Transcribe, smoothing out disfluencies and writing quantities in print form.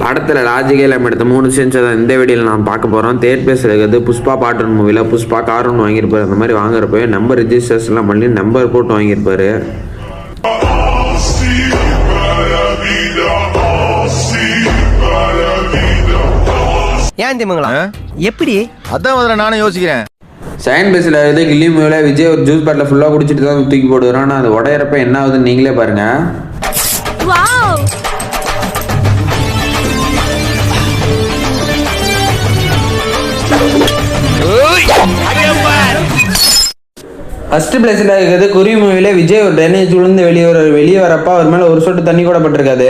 படத்தில் லாஜிக்கே இல்லாமல் எடுத்த 3 சீன்ஸ் தான் இந்த வீடியோவில் நான் பார்க்க போகிறோம். தேர்ட் பிளேஸில் இருக்கிறது புஷ்பா பார்ட் 1 மூவியில் புஷ்பா கார் ஒன்று வாங்கியிருப்பார். அந்த மாதிரி வாங்குறப்போ நம்பர் ரிஜிஸ்ட்ரேஷன்லாம் பண்ணி நம்பர் போட்டு வாங்கியிருப்பார். ஏன் தெரியுங்களா எப்படி அதான் முதல்ல நானும் யோசிக்கிறேன். செகண்ட் பிளேஸில் இருக்கிறது கில்லி மூவியில் விஜய் ஒரு ஜூஸ் பாட்டில் ஃபுல்லாக குடிச்சிட்டு தான் தூக்கி போடுவார். ஆனால் அது உடையிறப்ப என்ன ஆகுதுன்னு நீங்களே பாருங்கள். ஃபர்ஸ்ட் பிளேஸில் இருக்கிறது குறி மூவியில் விஜய் ஒரு ட்ரைனேஜ் விழுந்து வெளியே வரப்போ அவர் மேலே ஒரு சொட்டு தண்ணி கூட பட்டிருக்காது.